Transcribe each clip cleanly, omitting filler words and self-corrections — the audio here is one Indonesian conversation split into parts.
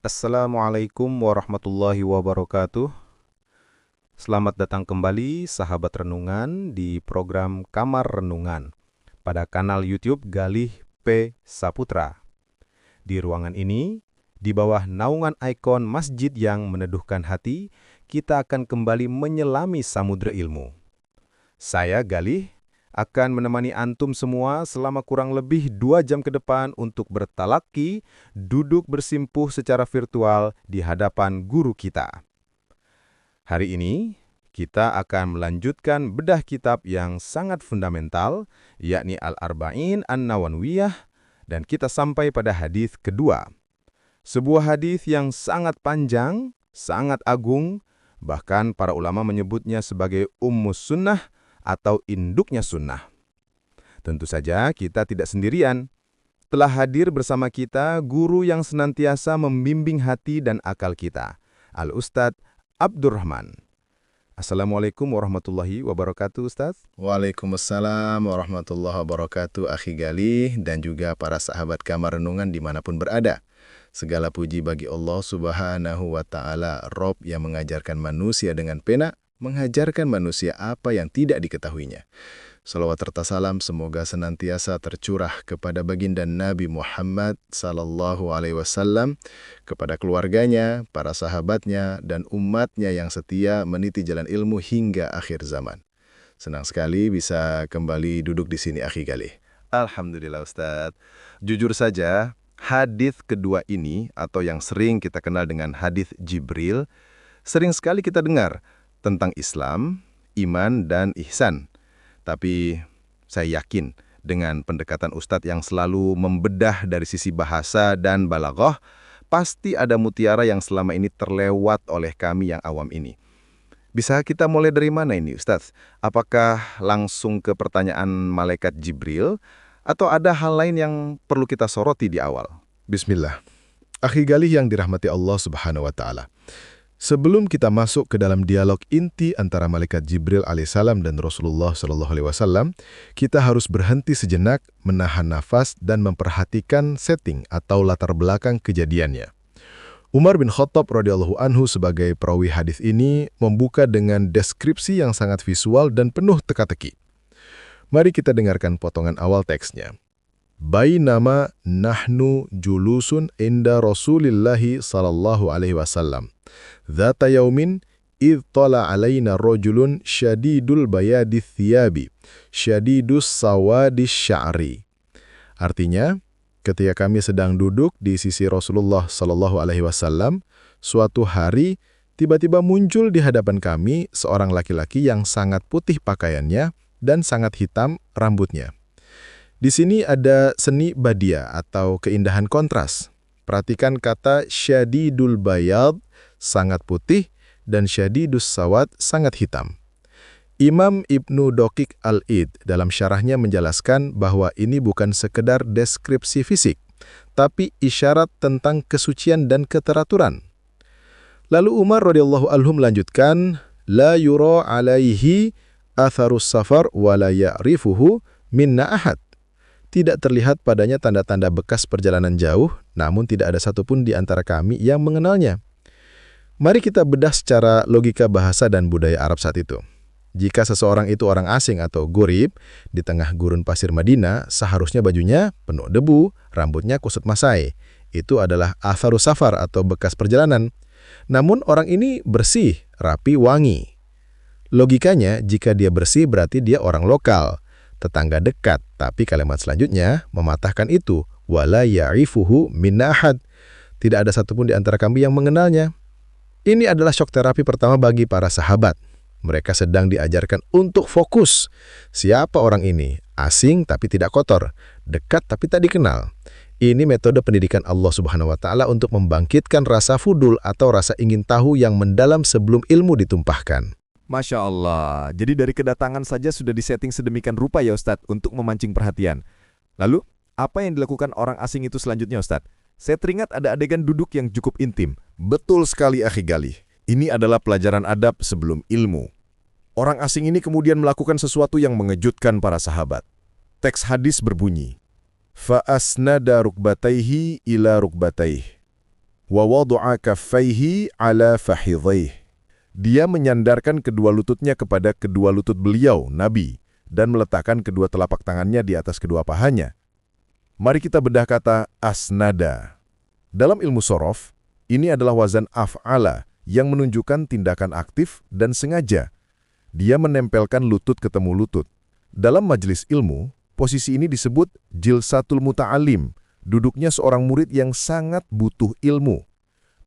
Assalamualaikum warahmatullahi wabarakatuh. Selamat datang kembali sahabat renungan di program Kamar Renungan pada kanal YouTube Galih P. Saputra. Di ruangan ini, di bawah naungan ikon masjid yang meneduhkan hati, kita akan kembali menyelami samudra ilmu. Saya Galih akan menemani antum semua selama kurang lebih 2 jam ke depan untuk bertalaki, duduk bersimpuh secara virtual di hadapan guru kita. Hari ini, kita akan melanjutkan bedah kitab yang sangat fundamental, yakni Al-Arba'in An-Nawawiyah, dan kita sampai pada hadis kedua. Sebuah hadis yang sangat panjang, sangat agung, bahkan para ulama menyebutnya sebagai Ummus Sunnah, atau induknya sunnah. Tentu saja kita tidak sendirian. Telah hadir bersama kita guru yang senantiasa membimbing hati dan akal kita, Al-Ustadz Abdurrahman. Assalamualaikum warahmatullahi wabarakatuh, Ustadz. Waalaikumsalam warahmatullahi wabarakatuh, Akhi Galih, dan juga para sahabat Kamar Renungan dimanapun berada. Segala puji bagi Allah Subhanahu wa Ta'ala, Rob yang mengajarkan manusia dengan pena, mengajarkan manusia apa yang tidak diketahuinya. Salawat serta salam semoga senantiasa tercurah kepada baginda Nabi Muhammad sallallahu alaihi wasallam, kepada keluarganya, para sahabatnya, dan umatnya yang setia meniti jalan ilmu hingga akhir zaman. Senang sekali bisa kembali duduk di sini, Akhi Galih. Alhamdulillah, Ustadz. Jujur saja, hadis kedua ini, atau yang sering kita kenal dengan hadis Jibril, sering sekali kita dengar tentang Islam, iman, dan ihsan. Tapi saya yakin dengan pendekatan Ustadz yang selalu membedah dari sisi bahasa dan balaghah, pasti ada mutiara yang selama ini terlewat oleh kami yang awam ini. Bisa kita mulai dari mana ini, Ustadz? Apakah langsung ke pertanyaan malaikat Jibril, atau ada hal lain yang perlu kita soroti di awal? Bismillah. Akhi Galih yang dirahmati Allah Subhanahu wa Ta'ala. Sebelum kita masuk ke dalam dialog inti antara malaikat Jibril alaihissalam dan Rasulullah sallallahu alaihi wasallam, kita harus berhenti sejenak, menahan nafas dan memperhatikan setting atau latar belakang kejadiannya. Umar bin Khattab radhiyallahu anhu sebagai perawi hadis ini membuka dengan deskripsi yang sangat visual dan penuh teka-teki. Mari kita dengarkan potongan awal teksnya. Bainama nahnu julusun inda Rasulillahi sallallahu alaihi wasallam. Dzata yaumin idh tala alaina rajulun syadidul bayadith thiyabi, syadidus sawadis sya'ri. Artinya, ketika kami sedang duduk di sisi Rasulullah sallallahu alaihi wasallam, suatu hari tiba-tiba muncul di hadapan kami seorang laki-laki yang sangat putih pakaiannya dan sangat hitam rambutnya. Di sini ada seni badia atau keindahan kontras. Perhatikan kata syadidul bayad, sangat putih, dan syadidus sawad, sangat hitam. Imam Ibnu Daqiq al-Id dalam syarahnya menjelaskan bahwa ini bukan sekedar deskripsi fisik, tapi isyarat tentang kesucian dan keteraturan. Lalu Umar radhiyallahu anhu melanjutkan, la yura alaihi atharus safar wa la ya'rifuhu minna ahad. Tidak terlihat padanya tanda-tanda bekas perjalanan jauh, namun tidak ada satupun di antara kami yang mengenalnya. Mari kita bedah secara logika bahasa dan budaya Arab saat itu. Jika seseorang itu orang asing atau gurib, di tengah gurun pasir Madinah, seharusnya bajunya penuh debu, rambutnya kusut masai. Itu adalah atharus safar atau bekas perjalanan. Namun orang ini bersih, rapi, wangi. Logikanya, jika dia bersih berarti dia orang lokal, tetangga dekat, tapi kalimat selanjutnya mematahkan itu, wala ya'rifuhu minna ahad. Tidak ada satupun di antara kami yang mengenalnya. Ini adalah syok terapi pertama bagi para sahabat. Mereka sedang diajarkan untuk fokus. Siapa orang ini? Asing tapi tidak kotor, dekat tapi tak dikenal. Ini metode pendidikan Allah Subhanahu wa Ta'ala untuk membangkitkan rasa fudul atau rasa ingin tahu yang mendalam sebelum ilmu ditumpahkan. Masya Allah, jadi dari kedatangan saja sudah disetting sedemikian rupa ya Ustadz untuk memancing perhatian. Lalu, apa yang dilakukan orang asing itu selanjutnya Ustadz? Saya teringat ada adegan duduk yang cukup intim. Betul sekali, Akhi Galih. Ini adalah pelajaran adab sebelum ilmu. Orang asing ini kemudian melakukan sesuatu yang mengejutkan para sahabat. Teks hadis berbunyi, فَأَسْنَدَ رُكْبَتَيْهِ إِلَى رُكْبَتَيْهِ. Wa wada'a kaffaihi ala fakhidhaihi. Dia menyandarkan kedua lututnya kepada kedua lutut beliau, Nabi, dan meletakkan kedua telapak tangannya di atas kedua pahanya. Mari kita bedah kata asnada. Dalam ilmu sorof, ini adalah wazan af'ala yang menunjukkan tindakan aktif dan sengaja. Dia menempelkan lutut ketemu lutut. Dalam majelis ilmu, posisi ini disebut jilsatul muta'alim, duduknya seorang murid yang sangat butuh ilmu.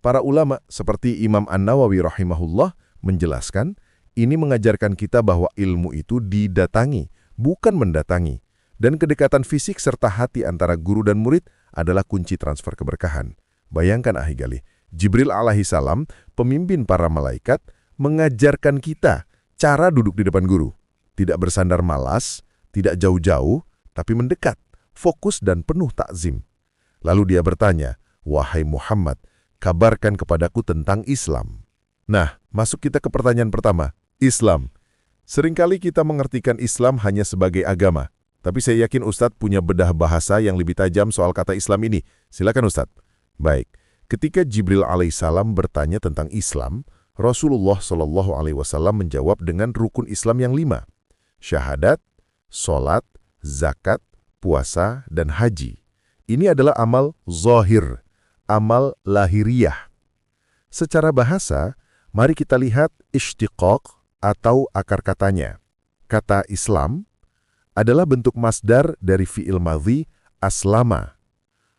Para ulama seperti Imam An-Nawawi rahimahullah menjelaskan, ini mengajarkan kita bahwa ilmu itu didatangi, bukan mendatangi. Dan kedekatan fisik serta hati antara guru dan murid adalah kunci transfer keberkahan. Bayangkan Akhi Galih, Jibril alaihissalam, pemimpin para malaikat, mengajarkan kita cara duduk di depan guru. Tidak bersandar malas, tidak jauh-jauh, tapi mendekat, fokus dan penuh takzim. Lalu dia bertanya, "Wahai Muhammad, kabarkan kepadaku tentang Islam." Nah, masuk kita ke pertanyaan pertama, Islam. Seringkali kita mengartikan Islam hanya sebagai agama, tapi saya yakin Ustadz punya bedah bahasa yang lebih tajam soal kata Islam ini. Silakan Ustadz. Baik, ketika Jibril alaihissalam bertanya tentang Islam, Rasulullah SAW menjawab dengan rukun Islam yang 5. Syahadat, sholat, zakat, puasa, dan haji. Ini adalah amal zahir, amal lahiriah. Secara bahasa, mari kita lihat ishtiqaq atau akar katanya. Kata Islam adalah bentuk masdar dari fi'il madhi aslama.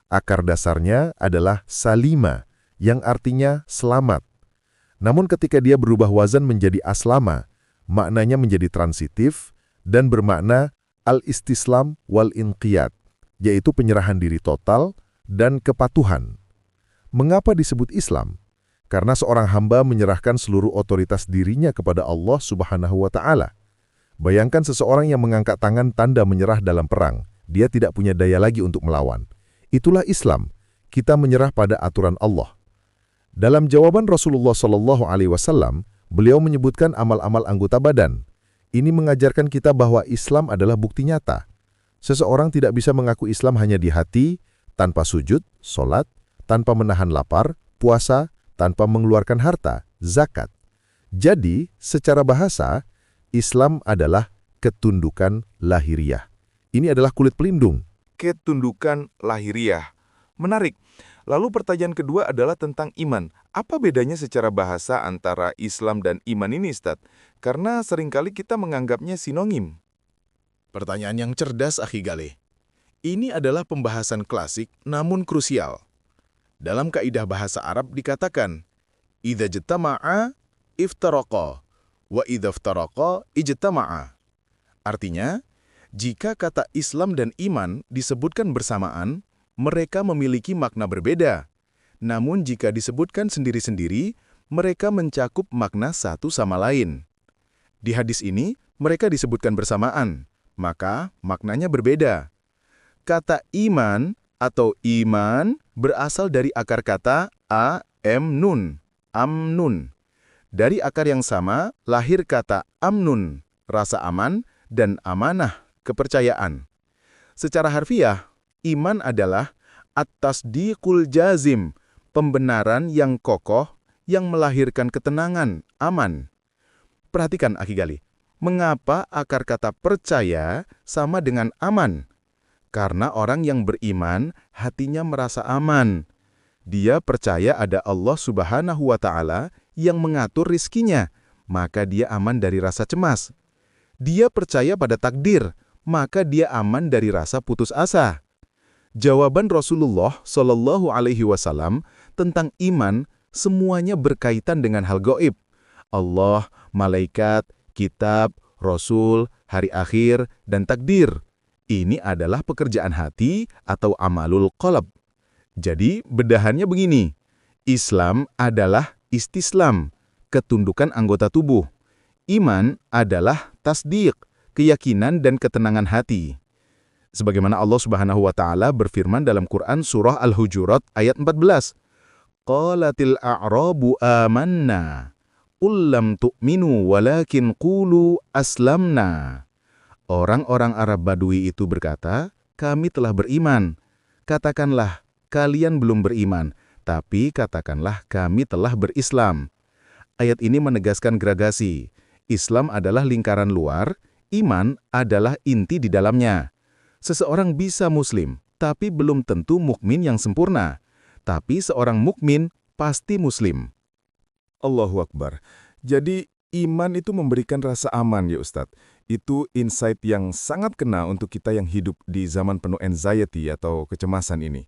Akar dasarnya adalah salima, yang artinya selamat. Namun ketika dia berubah wazan menjadi aslama, maknanya menjadi transitif dan bermakna al-istislam wal-inqiyad, yaitu penyerahan diri total dan kepatuhan. Mengapa disebut Islam? Karena seorang hamba menyerahkan seluruh otoritas dirinya kepada Allah Subhanahu wa Ta'ala. Bayangkan seseorang yang mengangkat tangan tanda menyerah dalam perang. Dia tidak punya daya lagi untuk melawan. Itulah Islam. Kita menyerah pada aturan Allah. Dalam jawaban Rasulullah SAW, beliau menyebutkan amal-amal anggota badan. Ini mengajarkan kita bahwa Islam adalah bukti nyata. Seseorang tidak bisa mengaku Islam hanya di hati, tanpa sujud, sholat, tanpa menahan lapar, puasa, tanpa mengeluarkan harta, zakat. Jadi, secara bahasa, Islam adalah ketundukan lahiriah. Ini adalah kulit pelindung. Ketundukan lahiriah. Menarik. Lalu pertanyaan kedua adalah tentang iman. Apa bedanya secara bahasa antara Islam dan iman ini, Ustadz? Karena seringkali kita menganggapnya sinonim. Pertanyaan yang cerdas, Akhi Galih. Ini adalah pembahasan klasik namun krusial. Dalam kaidah bahasa Arab dikatakan, idza jtama'a iftaraqa wa idza iftaraqa ijtama'a. Artinya, jika kata Islam dan iman disebutkan bersamaan, mereka memiliki makna berbeda. Namun jika disebutkan sendiri-sendiri, mereka mencakup makna satu sama lain. Di hadis ini, mereka disebutkan bersamaan, maka maknanya berbeda. Kata iman atau iman berasal dari akar kata amnun, amnun. Dari akar yang sama, lahir kata amnun, rasa aman, dan amanah, kepercayaan. Secara harfiah, iman adalah at-tasdiqul jazim, pembenaran yang kokoh yang melahirkan ketenangan, aman. Perhatikan Akhi Galih, mengapa akar kata percaya sama dengan aman? Karena orang yang beriman, hatinya merasa aman. Dia percaya ada Allah Subhanahu wa Ta'ala yang mengatur rizkinya, maka dia aman dari rasa cemas. Dia percaya pada takdir, maka dia aman dari rasa putus asa. Jawaban Rasulullah SAW tentang iman semuanya berkaitan dengan hal gaib. Allah, malaikat, kitab, Rasul, hari akhir, dan takdir. Ini adalah pekerjaan hati atau amalul qalb. Jadi bedahannya begini. Islam adalah istislam, ketundukan anggota tubuh. Iman adalah tasdiq, keyakinan dan ketenangan hati. Sebagaimana Allah Subhanahu wa Ta'ala berfirman dalam Quran surah Al-Hujurat ayat 14. Qalatil a'rabu amanna, qul lam tu'minu walakin qulu aslamna. Orang-orang Arab Badui itu berkata, kami telah beriman. Katakanlah, kalian belum beriman, tapi katakanlah kami telah berislam. Ayat ini menegaskan gradasi. Islam adalah lingkaran luar, iman adalah inti di dalamnya. Seseorang bisa muslim, tapi belum tentu mukmin yang sempurna. Tapi seorang mukmin pasti muslim. Allahu Akbar. Jadi iman itu memberikan rasa aman ya Ustadz. Itu insight yang sangat kena untuk kita yang hidup di zaman penuh anxiety atau kecemasan ini.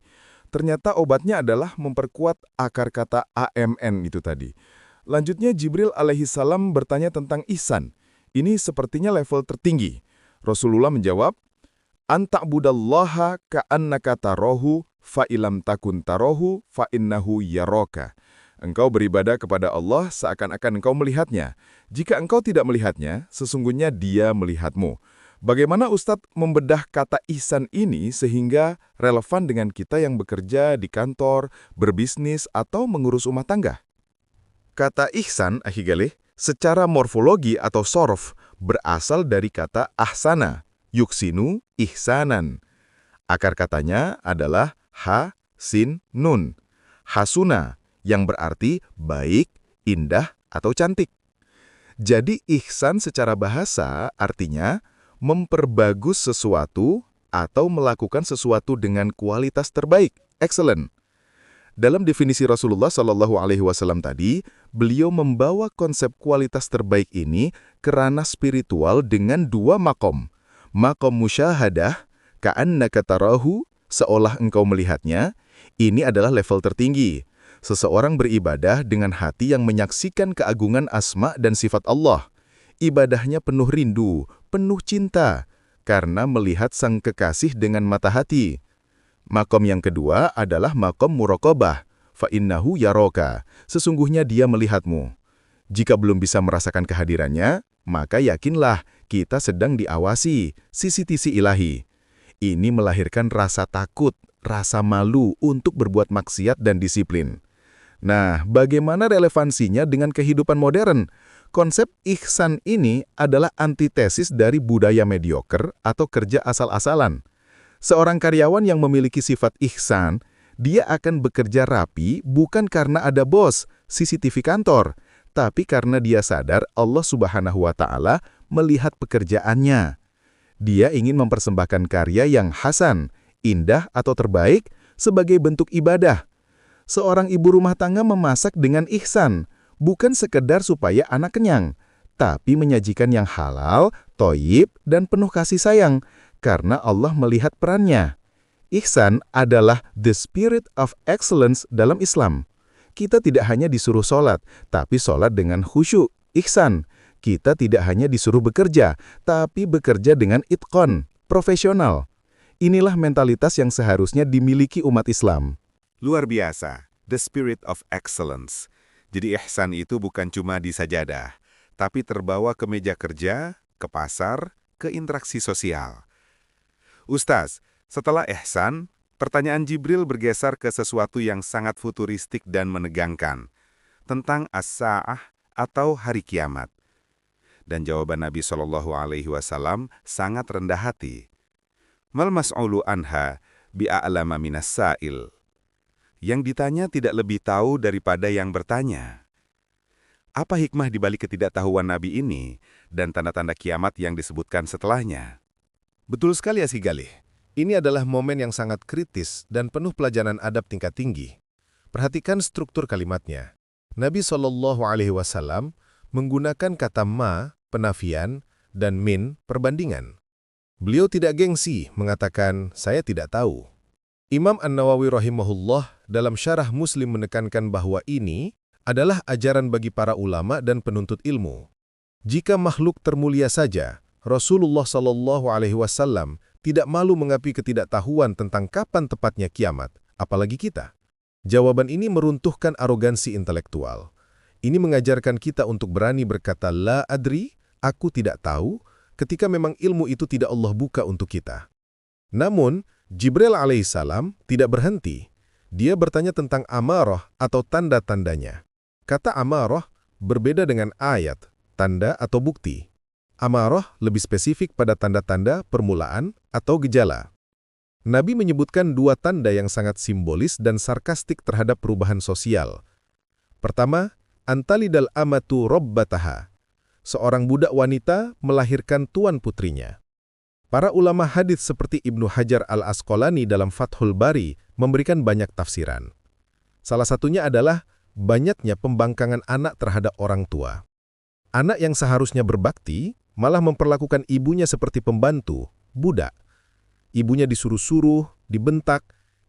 Ternyata obatnya adalah memperkuat akar kata AMN itu tadi. Lanjutnya Jibril alaihissalam bertanya tentang ihsan. Ini sepertinya level tertinggi. Rasulullah menjawab, "Anta'budallaha ka'annaka tarahu fa'ilam takun tarahu fa'innahu yaraka." Engkau beribadah kepada Allah seakan-akan engkau melihatnya. Jika engkau tidak melihatnya, sesungguhnya Dia melihatmu. Bagaimana Ustadz membedah kata ihsan ini sehingga relevan dengan kita yang bekerja di kantor, berbisnis, atau mengurus rumah tangga? Kata ihsan, Akhi Galih, secara morfologi atau sorf berasal dari kata ahsana, yuksinu, ihsanan. Akar katanya adalah ha, sin, nun. Hasuna, yang berarti baik, indah, atau cantik. Jadi ihsan secara bahasa artinya memperbagus sesuatu atau melakukan sesuatu dengan kualitas terbaik, excellent. Dalam definisi Rasulullah SAW tadi, beliau membawa konsep kualitas terbaik ini ke ranah spiritual dengan dua makom. Makom musyahadah, ka'annaka tarahu, seolah engkau melihatnya, ini adalah level tertinggi. Seseorang beribadah dengan hati yang menyaksikan keagungan asma dan sifat Allah. Ibadahnya penuh rindu, penuh cinta, karena melihat sang kekasih dengan mata hati. Makom yang kedua adalah makom muraqabah, fa'innahu yaroka, sesungguhnya Dia melihatmu. Jika belum bisa merasakan kehadirannya, maka yakinlah kita sedang diawasi, sisi-tisi ilahi. Ini melahirkan rasa takut, rasa malu untuk berbuat maksiat dan disiplin. Nah, bagaimana relevansinya dengan kehidupan modern? Konsep ihsan ini adalah antitesis dari budaya mediocre atau kerja asal-asalan. Seorang karyawan yang memiliki sifat ihsan, dia akan bekerja rapi bukan karena ada bos, CCTV kantor, tapi karena dia sadar Allah Subhanahu wa Ta'ala melihat pekerjaannya. Dia ingin mempersembahkan karya yang hasan, indah atau terbaik sebagai bentuk ibadah. Seorang ibu rumah tangga memasak dengan ihsan, bukan sekedar supaya anak kenyang, tapi menyajikan yang halal, thoyyib, dan penuh kasih sayang, karena Allah melihat perannya. Ihsan adalah the spirit of excellence dalam Islam. Kita tidak hanya disuruh sholat, tapi sholat dengan khusyuk, ihsan. Kita tidak hanya disuruh bekerja, tapi bekerja dengan itqon, profesional. Inilah mentalitas yang seharusnya dimiliki umat Islam. Luar biasa, the spirit of excellence. Jadi ihsan itu bukan cuma di sajadah, tapi terbawa ke meja kerja, ke pasar, ke interaksi sosial. Ustaz, setelah ihsan, pertanyaan Jibril bergeser ke sesuatu yang sangat futuristik dan menegangkan, tentang as-sa'ah atau hari kiamat. Dan jawaban Nabi SAW sangat rendah hati. Mal mas'ulu anha bi'a'lama minas sa'il. Yang ditanya tidak lebih tahu daripada yang bertanya. Apa hikmah dibalik ketidaktahuan Nabi ini dan tanda-tanda kiamat yang disebutkan setelahnya? Betul sekali Akhi Galih. Ini adalah momen yang sangat kritis dan penuh pelajaran adab tingkat tinggi. Perhatikan struktur kalimatnya. Nabi SAW menggunakan kata ma, penafian, dan min, perbandingan. Beliau tidak gengsi mengatakan, saya tidak tahu. Imam An-Nawawi rahimahullah dalam syarah Muslim menekankan bahwa ini adalah ajaran bagi para ulama dan penuntut ilmu. Jika makhluk termulia saja, Rasulullah SAW tidak malu mengaku ketidaktahuan tentang kapan tepatnya kiamat, apalagi kita. Jawaban ini meruntuhkan arogansi intelektual. Ini mengajarkan kita untuk berani berkata la adri, aku tidak tahu, ketika memang ilmu itu tidak Allah buka untuk kita. Namun, Jibril alaihissalam tidak berhenti. Dia bertanya tentang amarah atau tanda-tandanya. Kata amarah berbeda dengan ayat, tanda atau bukti. Amarah lebih spesifik pada tanda-tanda permulaan atau gejala. Nabi menyebutkan dua tanda yang sangat simbolis dan sarkastik terhadap perubahan sosial. Pertama, antalidal amatu robbataha. Seorang budak wanita melahirkan tuan putrinya. Para ulama hadits seperti Ibnu Hajar al-Asqalani dalam Fathul Bari memberikan banyak tafsiran. Salah satunya adalah banyaknya pembangkangan anak terhadap orang tua. Anak yang seharusnya berbakti malah memperlakukan ibunya seperti pembantu, budak. Ibunya disuruh-suruh, dibentak.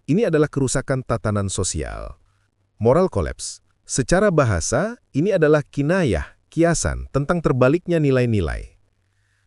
Ini adalah kerusakan tatanan sosial. Moral collapse. Secara bahasa, ini adalah kinayah, kiasan tentang terbaliknya nilai-nilai.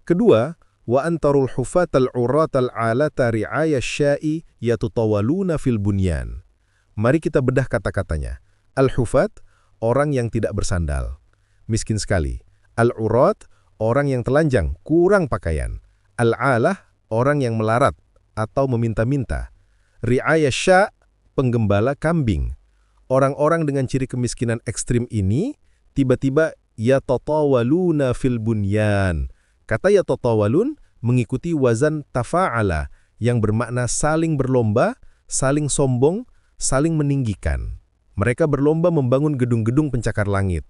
Kedua, wa antarul hufatal uratal alata ri'aya syai yatutawaluna fil bunyan. Mari kita bedah kata-katanya. Al-hufat, orang yang tidak bersandal. Miskin sekali. Al-urat, orang yang telanjang, kurang pakaian. Al-alah, orang yang melarat atau meminta-minta. Ri'aya sya, penggembala kambing. Orang-orang dengan ciri kemiskinan ekstrim ini tiba-tiba yatatawaluna fil bunyan. Kata yatatawalun mengikuti wazan tafa'ala yang bermakna saling berlomba, saling sombong, saling meninggikan. Mereka berlomba membangun gedung-gedung pencakar langit.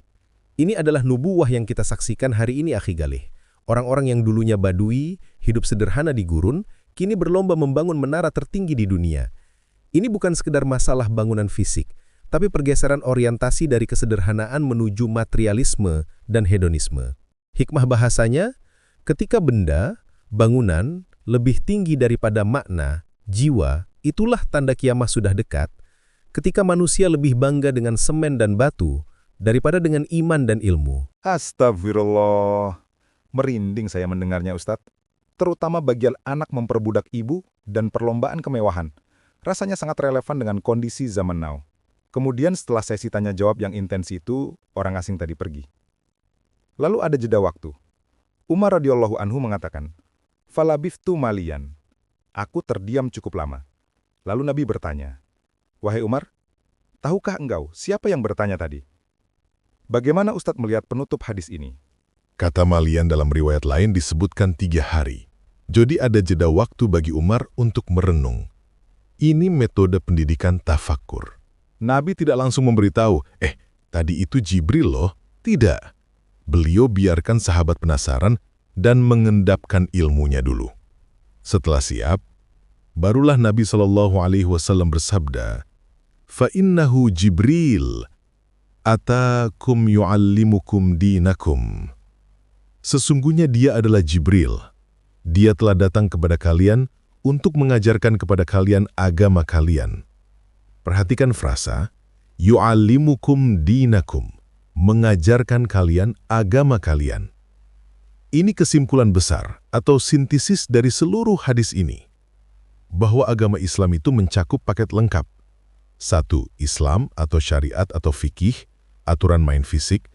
Ini adalah nubuwah yang kita saksikan hari ini, akhi Galih. Orang-orang yang dulunya badui, hidup sederhana di gurun, kini berlomba membangun menara tertinggi di dunia. Ini bukan sekedar masalah bangunan fisik, tapi pergeseran orientasi dari kesederhanaan menuju materialisme dan hedonisme. Hikmah bahasanya, ketika benda, bangunan, lebih tinggi daripada makna, jiwa, itulah tanda kiamah sudah dekat. Ketika manusia lebih bangga dengan semen dan batu daripada dengan iman dan ilmu. Astagfirullah. Merinding saya mendengarnya, Ustadz. Terutama bagian anak memperbudak ibu dan perlombaan kemewahan. Rasanya sangat relevan dengan kondisi zaman now. Kemudian setelah sesi tanya jawab yang intens itu, orang asing tadi pergi. Lalu ada jeda waktu. Umar radhiyallahu anhu mengatakan, "Falabithtu maliyan." Aku terdiam cukup lama. Lalu Nabi bertanya, "Wahai Umar, tahukah engkau siapa yang bertanya tadi?" Bagaimana Ustadz melihat penutup hadis ini? Kata Malian dalam riwayat lain disebutkan 3 hari. Jadi ada jeda waktu bagi Umar untuk merenung. Ini metode pendidikan tafakkur. Nabi tidak langsung memberitahu, tadi itu Jibril loh. Tidak. Beliau biarkan sahabat penasaran dan mengendapkan ilmunya dulu. Setelah siap, barulah Nabi SAW bersabda, "Fa'innahu Jibril, atakum yu'allimukum dinakum." Sesungguhnya dia adalah Jibril. Dia telah datang kepada kalian untuk mengajarkan kepada kalian agama kalian. Perhatikan frasa, yu'allimukum dinakum, mengajarkan kalian agama kalian. Ini kesimpulan besar atau sintesis dari seluruh hadis ini, bahwa agama Islam itu mencakup paket lengkap. 1. Islam atau syariat atau fikih, aturan main fisik.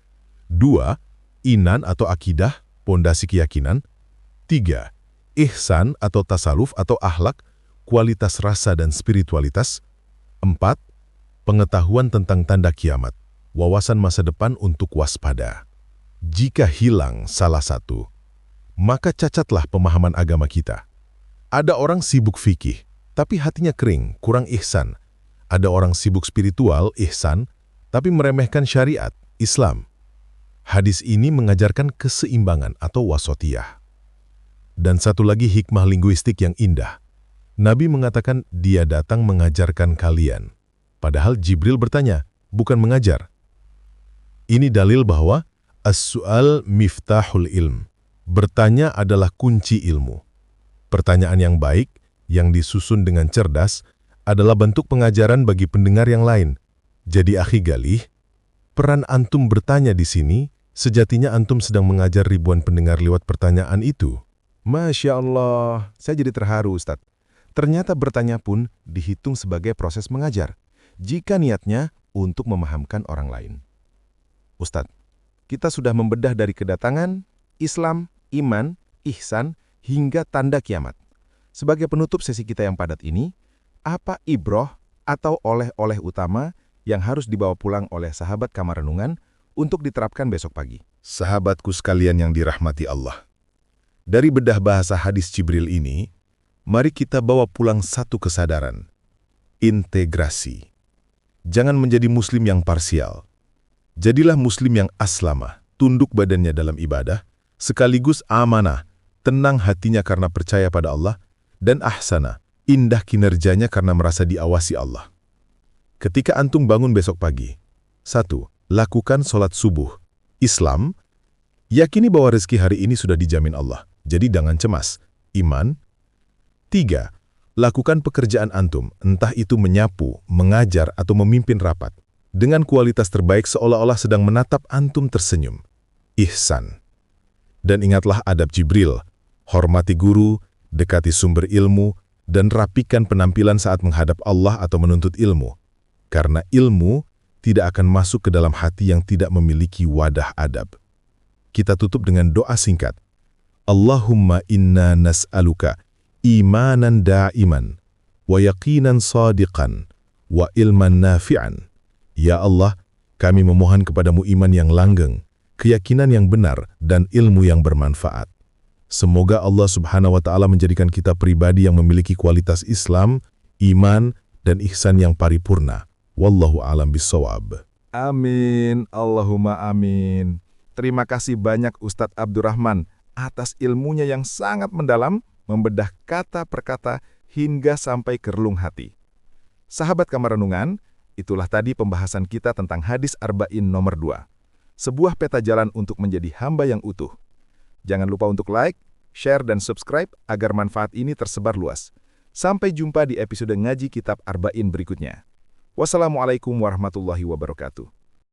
2. Iman atau akidah, pondasi keyakinan. 3. Ihsan atau tasawuf atau akhlak, kualitas rasa dan spiritualitas. 4. Pengetahuan tentang tanda kiamat, wawasan masa depan untuk waspada. Jika hilang salah satu, maka cacatlah pemahaman agama kita. Ada orang sibuk fikih, tapi hatinya kering, kurang ihsan. Ada orang sibuk spiritual, ihsan, tapi meremehkan syariat, Islam. Hadis ini mengajarkan keseimbangan atau wasatiyah. Dan satu lagi hikmah linguistik yang indah. Nabi mengatakan dia datang mengajarkan kalian. Padahal Jibril bertanya, bukan mengajar. Ini dalil bahwa as-su'al miftahul ilm. Bertanya adalah kunci ilmu. Pertanyaan yang baik, yang disusun dengan cerdas, adalah bentuk pengajaran bagi pendengar yang lain. Jadi akhi Galih, peran antum bertanya di sini, sejatinya antum sedang mengajar ribuan pendengar lewat pertanyaan itu. Masya Allah, saya jadi terharu Ustadz. Ternyata bertanya pun dihitung sebagai proses mengajar, jika niatnya untuk memahamkan orang lain. Ustadz, kita sudah membedah dari kedatangan, Islam, iman, ihsan, hingga tanda kiamat. Sebagai penutup sesi kita yang padat ini, apa ibroh atau oleh-oleh utama yang harus dibawa pulang oleh sahabat kamar renungan untuk diterapkan besok pagi? Sahabatku sekalian yang dirahmati Allah. Dari bedah bahasa hadis Jibril ini, mari kita bawa pulang satu kesadaran. Integrasi. Jangan menjadi muslim yang parsial. Jadilah muslim yang aslamah, tunduk badannya dalam ibadah, sekaligus amanah, tenang hatinya karena percaya pada Allah, dan ahsana, indah kinerjanya karena merasa diawasi Allah. Ketika antum bangun besok pagi, 1. Lakukan sholat subuh. Islam, yakini bahwa rezeki hari ini sudah dijamin Allah, jadi jangan cemas. Iman. 3. Lakukan pekerjaan antum, entah itu menyapu, mengajar, atau memimpin rapat, dengan kualitas terbaik seolah-olah sedang menatap antum tersenyum. Ihsan. Dan ingatlah adab Jibril, hormati guru, dekati sumber ilmu, dan rapikan penampilan saat menghadap Allah atau menuntut ilmu. Karena ilmu tidak akan masuk ke dalam hati yang tidak memiliki wadah adab. Kita tutup dengan doa singkat. Allahumma inna nas'aluka imanan da'iman, wa yaqinan sadiqan, wa ilman nafi'an. Ya Allah, kami memohon kepadamu iman yang langgeng, keyakinan yang benar, dan ilmu yang bermanfaat. Semoga Allah Subhanahu wa Ta'ala menjadikan kita pribadi yang memiliki kualitas Islam, iman, dan ihsan yang paripurna. Wallahu a'lam bissawab. Amin, Allahumma amin. Terima kasih banyak Ustadz Abdurrahman atas ilmunya yang sangat mendalam, membedah kata per kata hingga sampai ke relung hati. Sahabat Kamar Renungan, itulah tadi pembahasan kita tentang hadis Arba'in nomor 2. Sebuah peta jalan untuk menjadi hamba yang utuh. Jangan lupa untuk like, share, dan subscribe agar manfaat ini tersebar luas. Sampai jumpa di episode Ngaji Kitab Arba'in berikutnya. Wassalamualaikum warahmatullahi wabarakatuh.